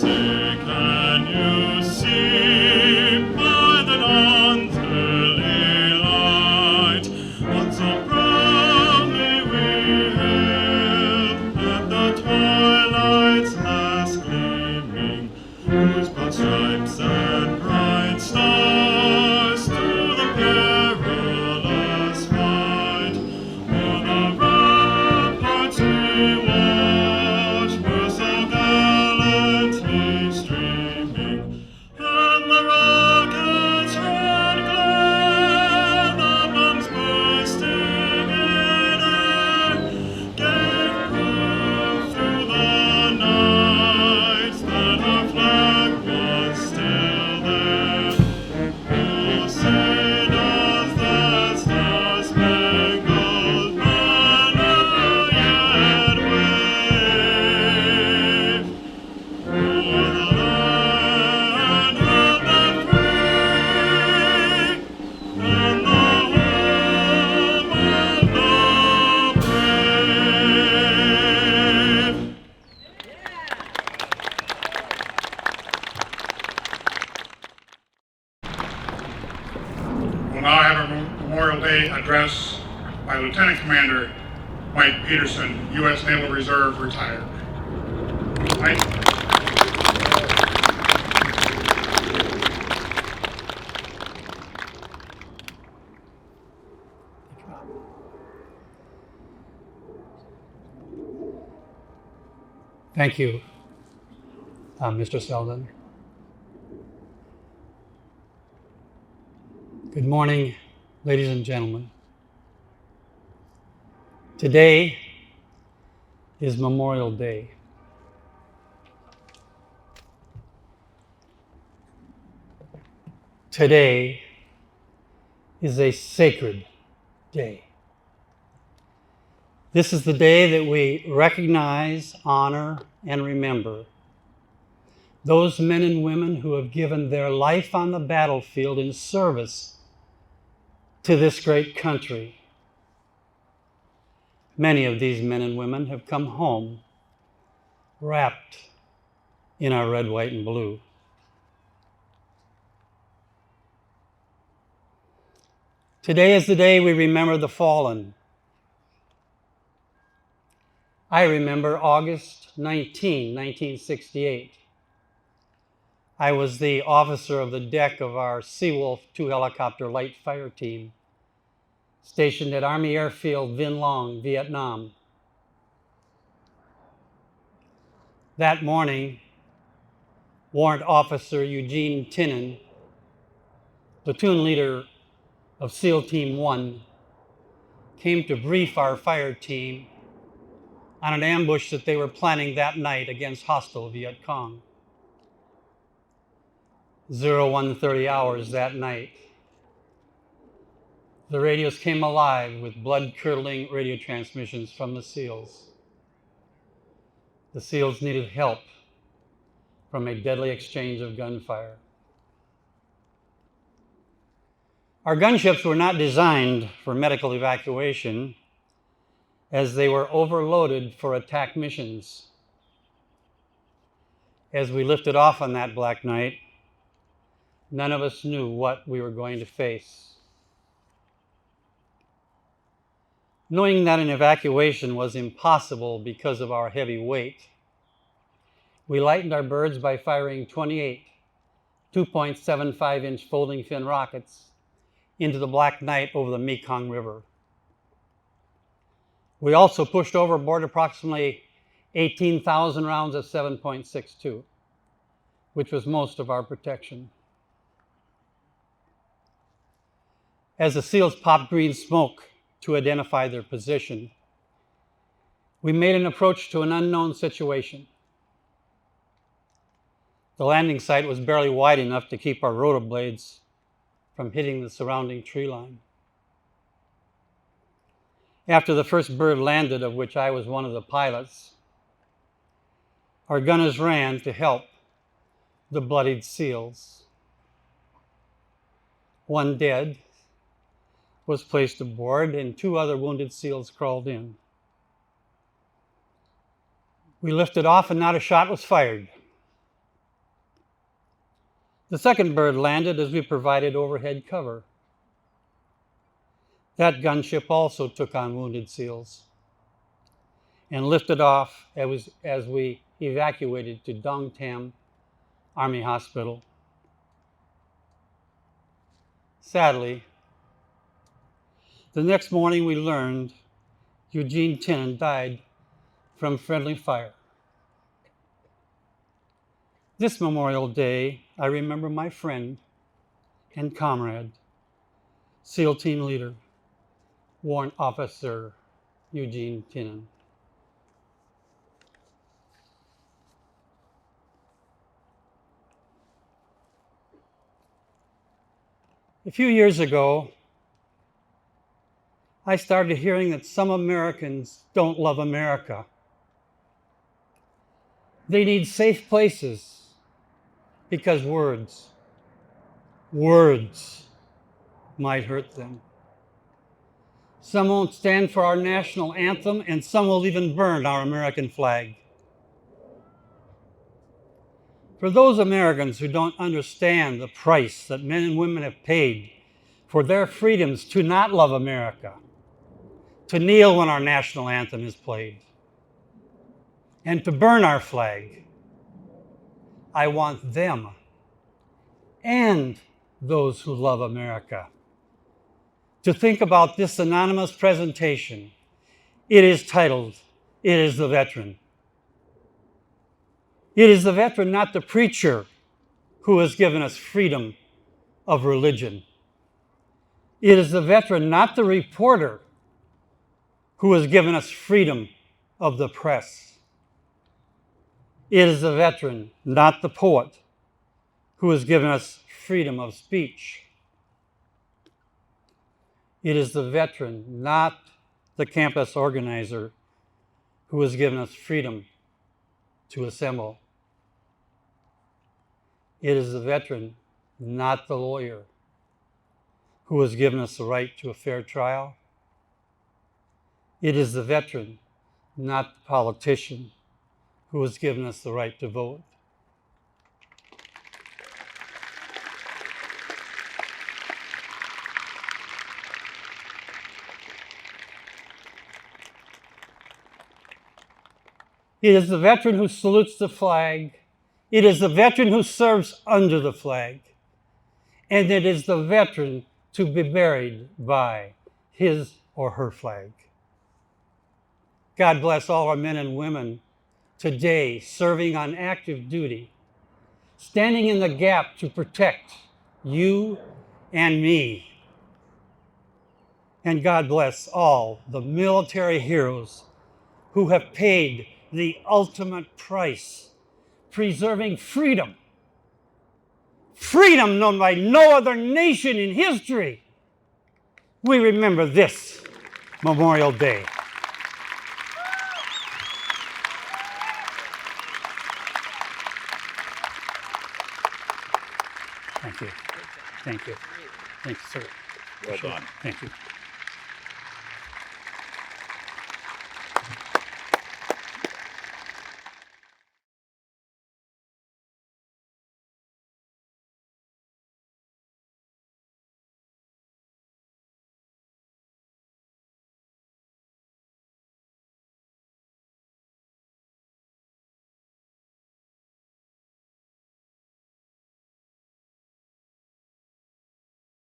Say, can you see by the dawn's early light what so proudly we hailed at the twilight's last gleaming, whose broad stripes and bright stars through the perilous fight o'er the ramparts we watched were so gallantly streaming, and the rocket's red glare, the bombs bursting in air, gave proof through the night that our flag was still there. Oh, say does that star-spangled banner yet wave o'er the land of the free and the home of the brave? We'll now have a Memorial Day address by Lieutenant Commander Mike Petersen, U.S. Naval Reserve, retired. Mike? Thank you, Mr. Selden. Good morning, ladies and gentlemen. Today is Memorial Day. Today is a sacred day. This is the day that we recognize, honor, and remember those men and women who have given their life on the battlefield in service to this great country. Many of these men and women have come home wrapped in our red, white, and blue. Today is the day we remember the fallen. I remember August 19, 1968. I was the officer of the deck of our Seawolf 2 helicopter light fire team, stationed at Army Airfield Vinh Long, Vietnam. That morning, Warrant Officer Eugene Tinnen, platoon leader of SEAL Team 1, came to brief our fire team on an ambush that they were planning that night against hostile Viet Cong. 0130 hours that night, the radios came alive with blood-curdling radio transmissions from the SEALs. The SEALs needed help from a deadly exchange of gunfire. Our gunships were not designed for medical evacuation, as they were overloaded for attack missions. As we lifted off on that black night, none of us knew what we were going to face. Knowing that an evacuation was impossible because of our heavy weight, we lightened our birds by firing 28 2.75-inch folding fin rockets into the black night over the Mekong River. We also pushed overboard approximately 18,000 rounds of 7.62, which was most of our protection. As the SEALs popped green smoke to identify their position, we made an approach to an unknown situation. The landing site was barely wide enough to keep our rotor blades from hitting the surrounding tree line. After the first bird landed, of which I was one of the pilots, our gunners ran to help the bloodied SEALs. One dead was placed aboard, and 2 other wounded SEALs crawled in. We lifted off, and not a shot was fired. The second bird landed as we provided overhead cover. That gunship also took on wounded SEALs and lifted off as we evacuated to Dong Tam Army Hospital. Sadly, the next morning we learned Eugene Tinnen died from friendly fire. This Memorial Day, I remember my friend and comrade, SEAL Team Leader, Warrant Officer Eugene Tinnen. A few years ago, I started hearing that some Americans don't love America. They need safe places because words might hurt them. Some won't stand for our national anthem, and some will even burn our American flag. For those Americans who don't understand the price that men and women have paid for their freedoms to not love America, to kneel when our national anthem is played, and to burn our flag, I want them and those who love America to think about this anonymous presentation. It is titled, "It is the Veteran." It is the veteran, not the preacher, who has given us freedom of religion. It is the veteran, not the reporter, who has given us freedom of the press. It is the veteran, not the poet, who has given us freedom of speech. It is the veteran, not the campus organizer, who has given us freedom to assemble. It is the veteran, not the lawyer, who has given us the right to a fair trial. It is the veteran, not the politician, who has given us the right to vote. It is the veteran who salutes the flag. It is the veteran who serves under the flag. And it is the veteran to be buried by his or her flag. God bless all our men and women today serving on active duty, standing in the gap to protect you and me. And God bless all the military heroes who have paid the ultimate price, preserving freedom known by no other nation in history. We remember this Memorial Day. Thank you. Thank you. Thank you, sir. Well done. Thank you.